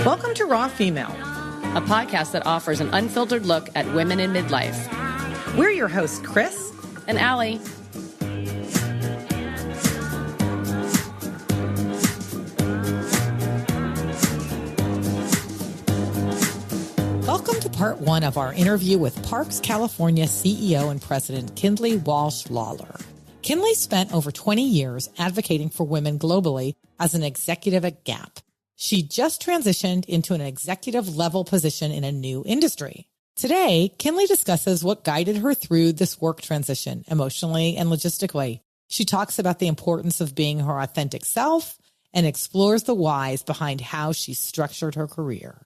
Welcome to Raw Female, a podcast that offers an unfiltered look at women in midlife. We're your hosts, Chris and Allie. Welcome to part one of our interview with Parks California CEO and President Kindley Walsh Lawlor. Kindley spent over 20 years advocating for women globally as an executive at Gap. She just transitioned into an executive level position in a new industry. Today, Kindley discusses what guided her through this work transition emotionally and logistically. She talks about the importance of being her authentic self and explores the whys behind how she structured her career.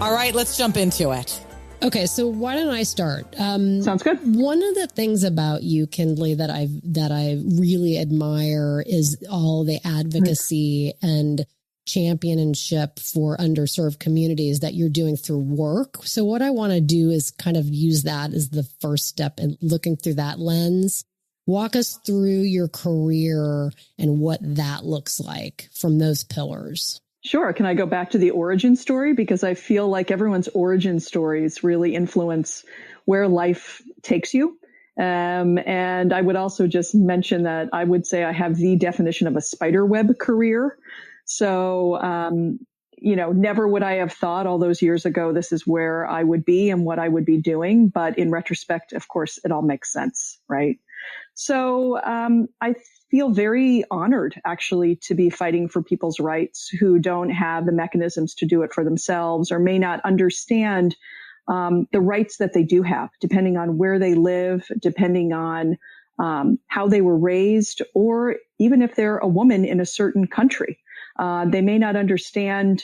All right, let's jump into it. Okay, so why don't I start? Sounds good. One of the things about you, Kindley, that I really admire is all the advocacy and championship for underserved communities that you're doing through work. So what I want to do is kind of use that as the first step in looking through that lens. Walk us through your career and what that looks like from those pillars. Sure. Can I go back to the origin story? Because I feel like everyone's origin stories really influence where life takes you. And I would also just mention that I would say I have the definition of a spiderweb career. So, never would I have thought all those years ago, this is where I would be and what I would be doing. But in retrospect, of course, it all makes sense, right? So I feel very honored, actually, to be fighting for people's rights who don't have the mechanisms to do it for themselves or may not understand the rights that they do have, depending on where they live, depending on how they were raised, or even if they're a woman in a certain country. They may not understand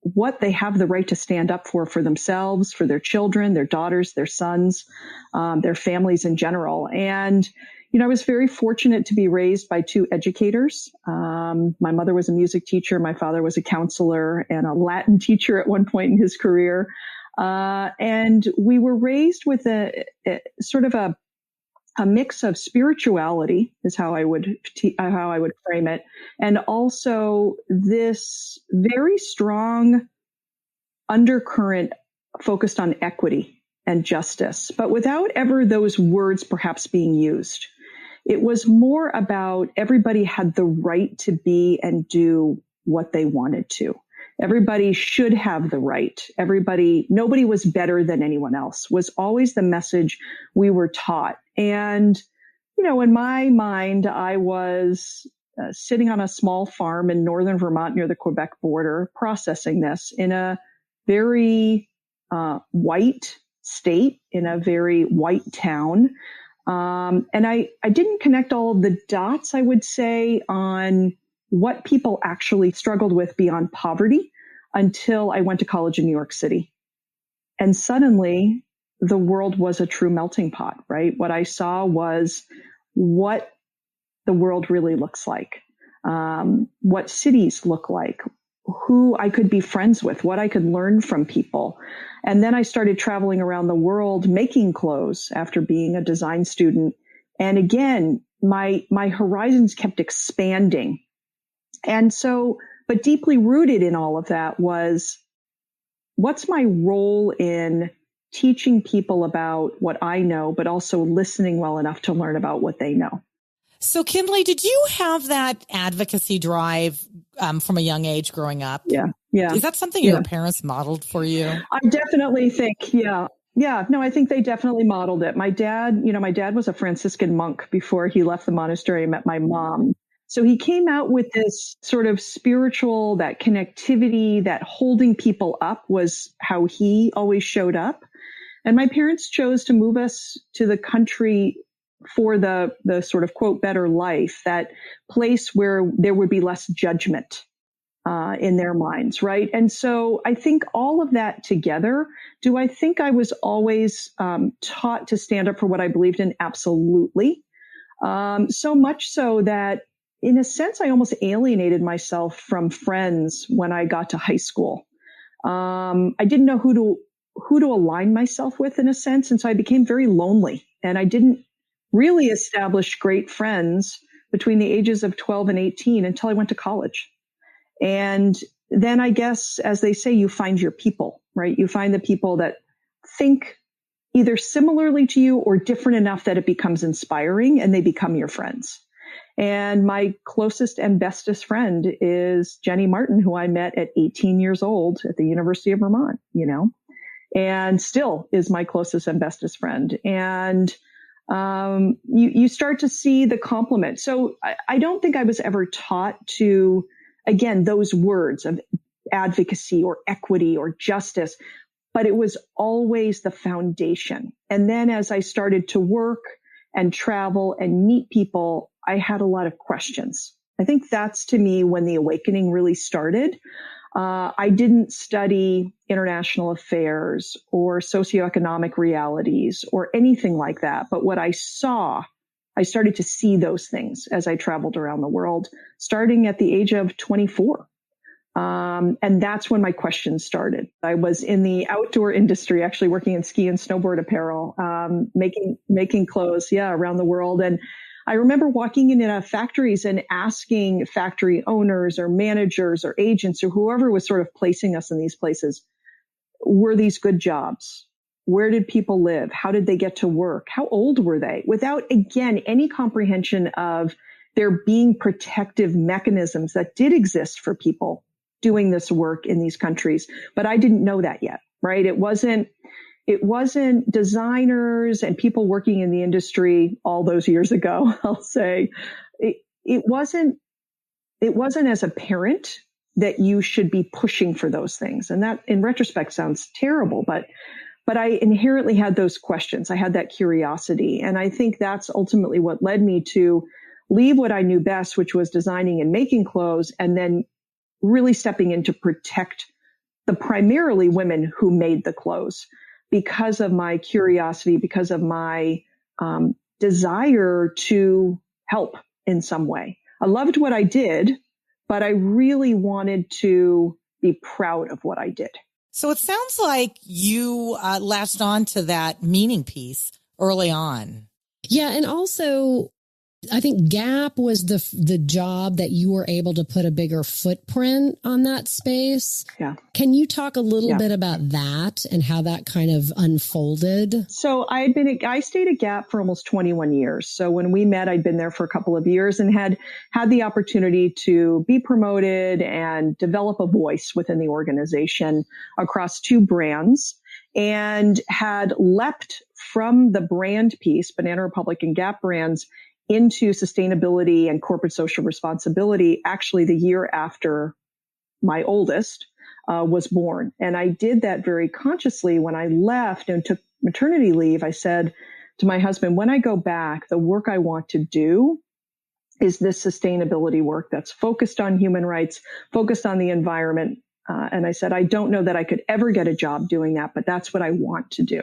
what they have the right to stand up for themselves, for their children, their daughters, their sons, their families in general. And I was very fortunate to be raised by two educators. My mother was a music teacher. My father was a counselor and a Latin teacher at one point in his career. And we were raised with a sort of a mix of spirituality is how I would frame it. And also this very strong undercurrent focused on equity and justice, but without ever those words perhaps being used. It was more about everybody had the right to be and do what they wanted to. Everybody should have the right. Nobody was better than anyone else was always the message we were taught. And, in my mind, I was sitting on a small farm in northern Vermont near the Quebec border, processing this in a very white state, in a very white town. And I didn't connect all of the dots, I would say, on what people actually struggled with beyond poverty until I went to college in New York City. And suddenly the world was a true melting pot, right? What I saw was what the world really looks like, what cities look like, who I could be friends with, what I could learn from people. And then I started traveling around the world making clothes after being a design student. And again, my horizons kept expanding. And so, but deeply rooted in all of that was, what's my role in teaching people about what I know, but also listening well enough to learn about what they know? So, Kindley, did you have that advocacy drive from a young age growing up? Yeah. Is that something your parents modeled for you? I definitely think, yeah. No, I think they definitely modeled it. My dad was a Franciscan monk before he left the monastery and met my mom. So he came out with this sort of spiritual, that connectivity, that holding people up was how he always showed up. And my parents chose to move us to the country for the sort of, quote, better life, that place where there would be less judgment in their minds, right? And so I think all of that together, do I think I was always taught to stand up for what I believed in? Absolutely. So much so that, in a sense, I almost alienated myself from friends when I got to high school. I didn't know who to align myself with, in a sense, and so I became very lonely, and I didn't really established great friends between the ages of 12 and 18 until I went to college. And then I guess, as they say, you find your people, right? You find the people that think either similarly to you or different enough that it becomes inspiring and they become your friends. And my closest and bestest friend is Jenny Martin, who I met at 18 years old at the University of Vermont, and still is my closest and bestest friend. And you start to see the complement. So I don't think I was ever taught to, again, those words of advocacy or equity or justice, but it was always the foundation. And then as I started to work and travel and meet people, I had a lot of questions. I think that's, to me, when the awakening really started. I didn't study international affairs or socioeconomic realities or anything like that. But what I saw, I started to see those things as I traveled around the world, starting at the age of 24. And that's when my questions started. I was in the outdoor industry, actually working in ski and snowboard apparel, making clothes, around the world. And I remember walking in factories and asking factory owners or managers or agents or whoever was sort of placing us in these places, were these good jobs? Where did people live? How did they get to work? How old were they? Without, again, any comprehension of there being protective mechanisms that did exist for people doing this work in these countries. But I didn't know that yet, right? It wasn't designers and people working in the industry all those years ago, I'll say. It wasn't as apparent that you should be pushing for those things. And that, in retrospect, sounds terrible, but I inherently had those questions. I had that curiosity. And I think that's ultimately what led me to leave what I knew best, which was designing and making clothes, and then really stepping in to protect the primarily women who made the clothes, because of my curiosity, because of my desire to help in some way. I loved what I did, but I really wanted to be proud of what I did. So it sounds like you latched on to that meaning piece early on. Yeah. And also, I think Gap was the job that you were able to put a bigger footprint on that space. Yeah. Can you talk a little bit about that and how that kind of unfolded? So I stayed at Gap for almost 21 years. So when we met, I'd been there for a couple of years and had the opportunity to be promoted and develop a voice within the organization across two brands, and had leapt from the brand piece, Banana Republic and Gap brands, into sustainability and corporate social responsibility, actually the year after my oldest was born. And I did that very consciously. When I left and took maternity leave, I said to my husband, when I go back, the work I want to do is this sustainability work that's focused on human rights, focused on the environment. And I said, I don't know that I could ever get a job doing that, but that's what I want to do.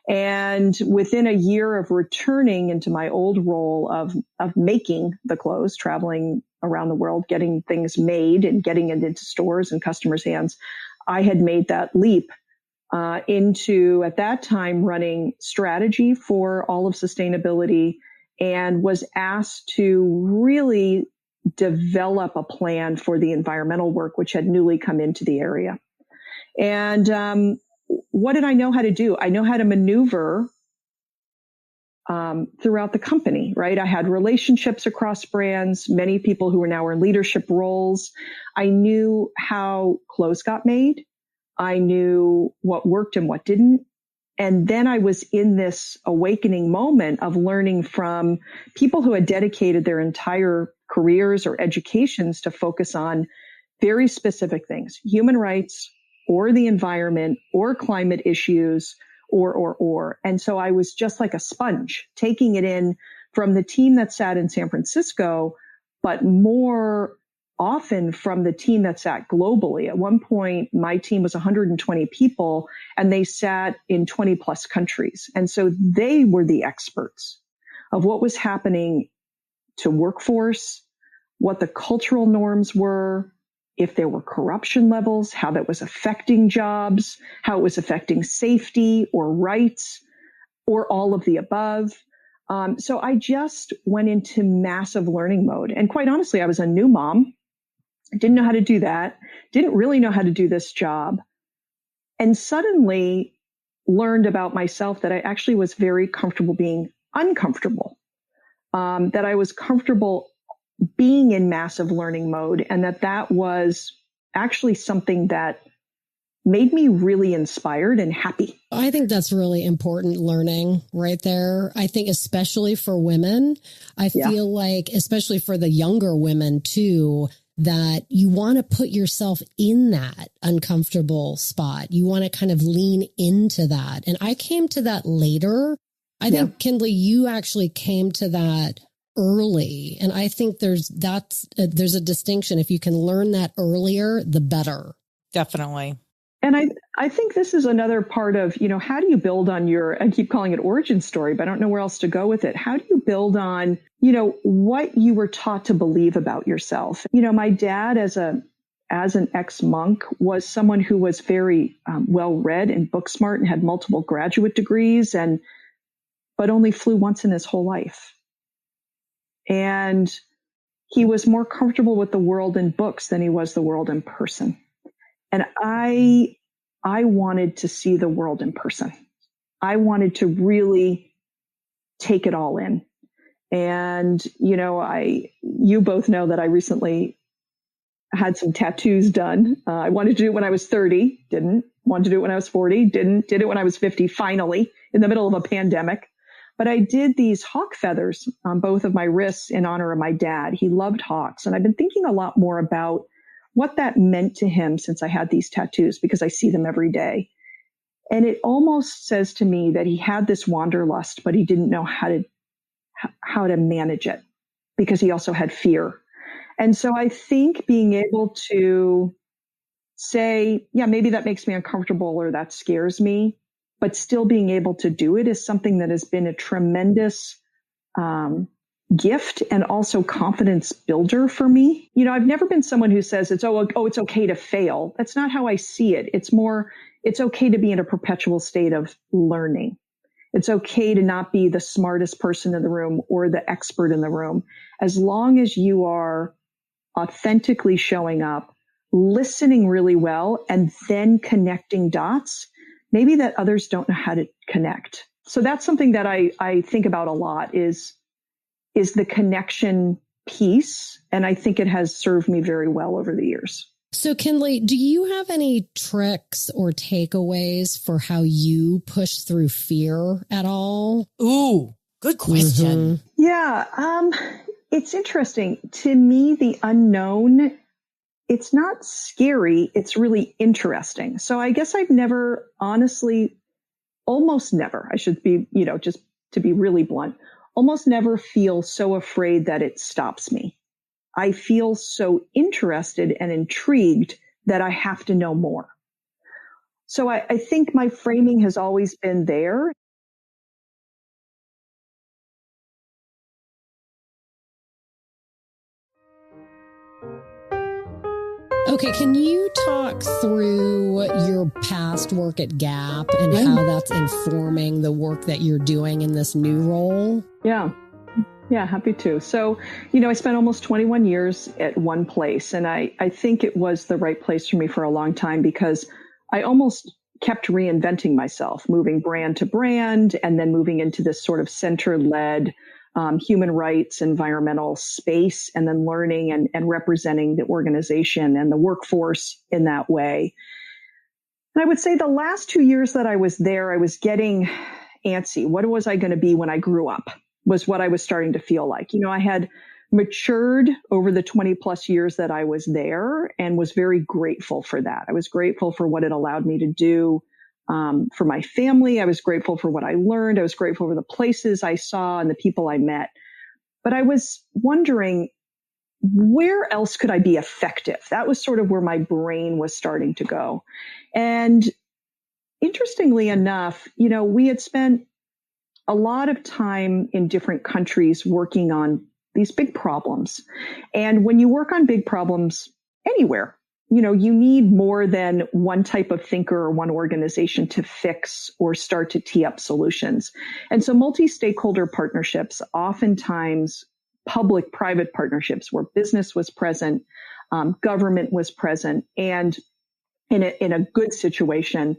And within a year of returning into my old role of making the clothes, traveling around the world, getting things made and getting it into stores and customers' hands, I had made that leap into, at that time, running strategy for all of sustainability, and was asked to really develop a plan for the environmental work, which had newly come into the area. And what did I know how to do? I know how to maneuver throughout the company, right? I had relationships across brands, many people who are now in leadership roles. I knew how clothes got made. I knew what worked and what didn't. And then I was in this awakening moment of learning from people who had dedicated their entire careers or educations to focus on very specific things, human rights, or the environment, or climate issues, or. And so I was just like a sponge, taking it in from the team that sat in San Francisco, but more often from the team that sat globally. At one point, my team was 120 people, and they sat in 20 plus countries. And so they were the experts of what was happening to workforce, what the cultural norms were, if there were corruption levels, how that was affecting jobs, how it was affecting safety or rights, or all of the above. So I just went into massive learning mode. And quite honestly, I was a new mom. I didn't know how to do that. Didn't really know how to do this job. And suddenly learned about myself that I actually was very comfortable being uncomfortable. That I was comfortable being in massive learning mode, and that was actually something that made me really inspired and happy. I think that's really important learning right there. I think especially for women, I feel like, especially for the younger women too, that you want to put yourself in that uncomfortable spot. You want to kind of lean into that. And I came to that later. I think, Kindley, you actually came to that early. And I think there's a distinction. If you can learn that earlier, the better. Definitely. And I think this is another part of, how do you build on I keep calling it origin story, but I don't know where else to go with it. How do you build on, what you were taught to believe about yourself? My dad as an ex-monk was someone who was very well-read and book smart and had multiple graduate degrees but only flew once in his whole life. And he was more comfortable with the world in books than he was the world in person. And I wanted to see the world in person. I wanted to really take it all in. And, you both know that I recently had some tattoos done. I wanted to do it when I was 30, didn't. Wanted to do it when I was 40, didn't. Did it when I was 50, finally, in the middle of a pandemic. But I did these hawk feathers on both of my wrists in honor of my dad. He loved hawks. And I've been thinking a lot more about what that meant to him since I had these tattoos, because I see them every day. And it almost says to me that he had this wanderlust, but he didn't know how to manage it, because he also had fear. And so I think being able to say, yeah, maybe that makes me uncomfortable or that scares me, but still being able to do it is something that has been a tremendous gift and also confidence builder for me. I've never been someone who says it's okay to fail. That's not how I see it. It's more, it's okay to be in a perpetual state of learning. It's okay to not be the smartest person in the room or the expert in the room. As long as you are authentically showing up, listening really well, and then connecting dots, maybe that others don't know how to connect. So that's something that I think about a lot is the connection piece. And I think it has served me very well over the years. So Kindley, do you have any tricks or takeaways for how you push through fear at all? Ooh, good question. Mm-hmm. Yeah. It's interesting. To me, the unknown, it's not scary. It's really interesting. So I guess I've never, honestly, almost never, I should be, just to be really blunt, almost never feel so afraid that it stops me. I feel so interested and intrigued that I have to know more. So I think my framing has always been there. Okay, can you talk through your past work at Gap and how that's informing the work that you're doing in this new role? Yeah, happy to. So, I spent almost 21 years at one place, and I think it was the right place for me for a long time because I almost kept reinventing myself, moving brand to brand, and then moving into this sort of center-led human rights, environmental space, and then learning and representing the organization and the workforce in that way. And I would say the last 2 years that I was there, I was getting antsy. What was I going to be when I grew up? Was what I was starting to feel like. I had matured over the 20 plus years that I was there and was very grateful for that. I was grateful for what it allowed me to do for my family. I was grateful for what I learned. I was grateful for the places I saw and the people I met. But I was wondering, where else could I be effective? That was sort of where my brain was starting to go. And interestingly enough, we had spent a lot of time in different countries working on these big problems. And when you work on big problems anywhere, you need more than one type of thinker or one organization to fix or start to tee up solutions. And so multi-stakeholder partnerships, oftentimes public-private partnerships where business was present, government was present, and in a good situation,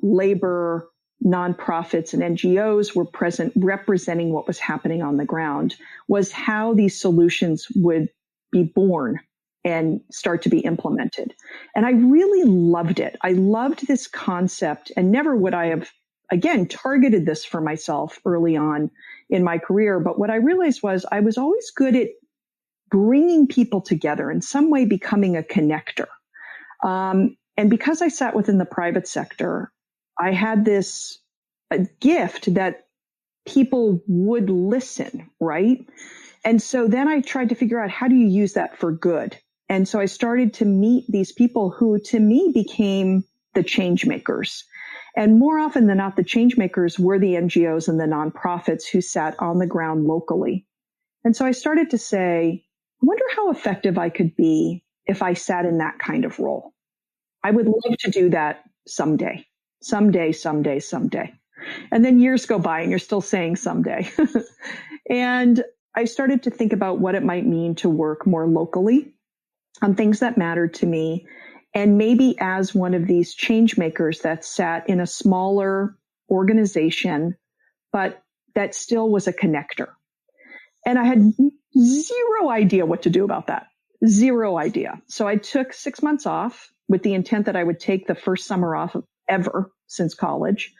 labor, nonprofits, and NGOs were present representing what was happening on the ground, was how these solutions would be born and start to be implemented. And I really loved it. I loved this concept, and never would I have, again, targeted this for myself early on in my career. But what I realized was I was always good at bringing people together, in some way becoming a connector. And because I sat within the private sector, I had a gift that people would listen, right? And so then I tried to figure out, how do you use that for good? And so I started to meet these people who, to me, became the change makers. And more often than not, the change makers were the NGOs and the nonprofits who sat on the ground locally. And so I started to say, I wonder how effective I could be if I sat in that kind of role. I would love to do that someday. And then years go by and you're still saying someday. And I started to think about what it might mean to work more locally on things that mattered to me. And maybe as one of these change makers that sat in a smaller organization, but that still was a connector. And I had zero idea what to do about that. Zero idea. So I took 6 months off with the intent that I would take the first summer off ever since college,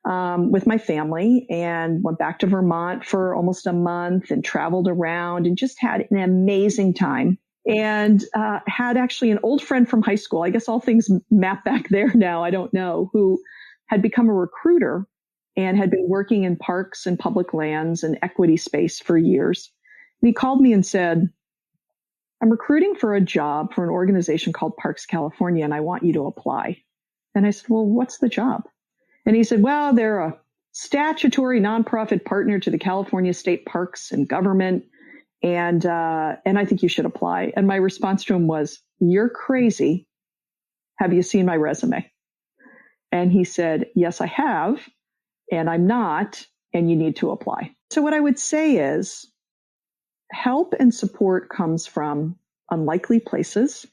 with my family, and went back to Vermont for almost a month and traveled around and just had an amazing time. And had actually an old friend from high school, I guess all things map back there now, I don't know, who had become a recruiter and had been working in parks and public lands and equity space for years. And he called me and said, I'm recruiting for a job for an organization called Parks California, and I want you to apply. And I said, well, what's the job? And he said, well, they're a statutory nonprofit partner to the California State Parks and Government. And I think you should apply. And my response to him was, you're crazy. Have you seen my resume? And he said, yes, I have. And I'm not. And you need to apply. So what I would say is, help and support comes from unlikely places,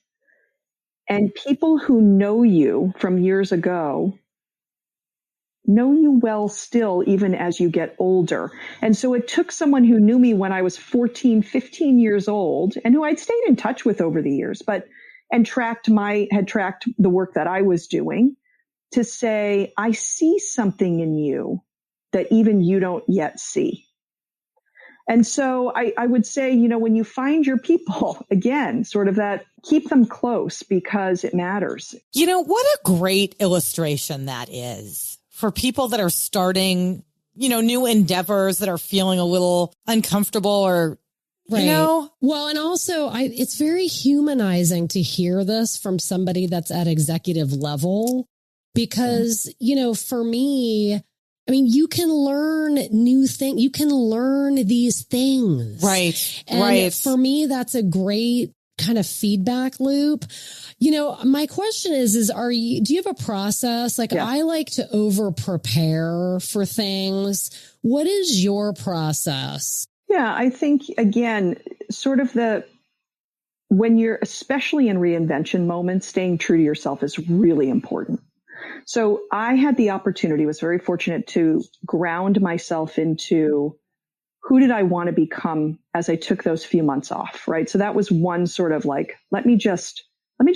and people who know you from years ago know you well still, even as you get older. And so it took someone who knew me when I was 14, 15 years old, and who I'd stayed in touch with over the years, had tracked the work that I was doing, to say, I see something in you that even you don't yet see. And so I would say, when you find your people, again, sort of that, keep them close because it matters. What a great illustration that is for people that are starting, new endeavors, that are feeling a little uncomfortable or, right. Well, and also it's very humanizing to hear this from somebody that's at executive level, because, for me, you can learn new things. You can learn these things. Right. And right. For me, that's a great kind of feedback loop. My question is do you have a process? I like to over prepare for things. What is your process? Yeah, I think, again, sort of when you're especially in reinvention moments, staying true to yourself is really important. So I had the opportunity, was very fortunate to ground myself into who did I want to become as I took those few months off, right? So that was one sort of let me just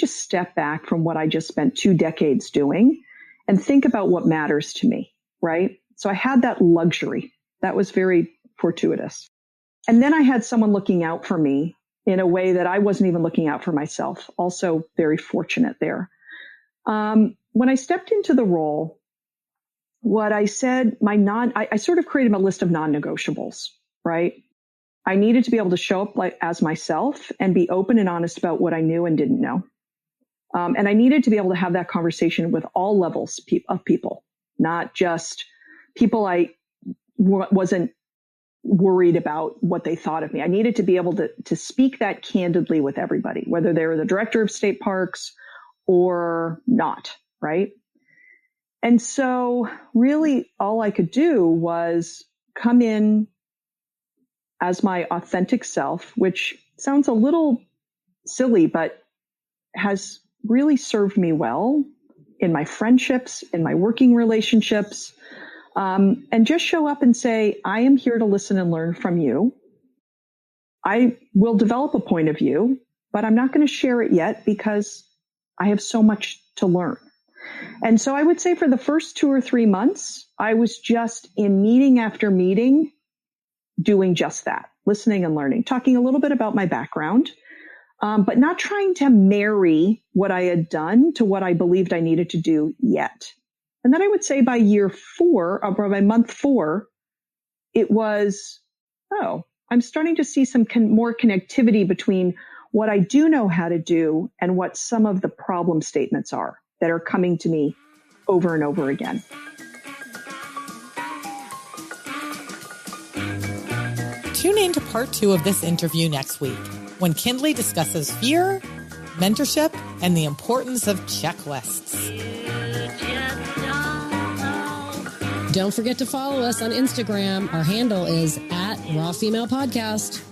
step back from what I just spent 2 decades doing and think about what matters to me, right? So I had that luxury. That was very fortuitous. And then I had someone looking out for me in a way that I wasn't even looking out for myself. Also very fortunate there. When I stepped into the role, what I said, I sort of created a list of non-negotiables, right? I needed to be able to show up as myself and be open and honest about what I knew and didn't know. And I needed to be able to have that conversation with all levels of people, not just people I wasn't worried about what they thought of me. I needed to be able to speak that candidly with everybody, whether they were the director of state parks or not, right? And so really all I could do was come in as my authentic self, which sounds a little silly, but has really served me well in my friendships, in my working relationships, and just show up and say, I am here to listen and learn from you. I will develop a point of view, but I'm not going to share it yet because I have so much to learn. And so I would say for the first 2 or 3 months, I was just in meeting after meeting doing just that, listening and learning, talking a little bit about my background, but not trying to marry what I had done to what I believed I needed to do yet. And then I would say by year 4, or by month 4, it was, I'm starting to see some more connectivity between what I do know how to do and what some of the problem statements are that are coming to me over and over again. Tune in to part 2 of this interview next week when Kindley discusses fear, mentorship, and the importance of checklists. Don't forget to follow us on Instagram. Our handle is @RawFemalePodcast.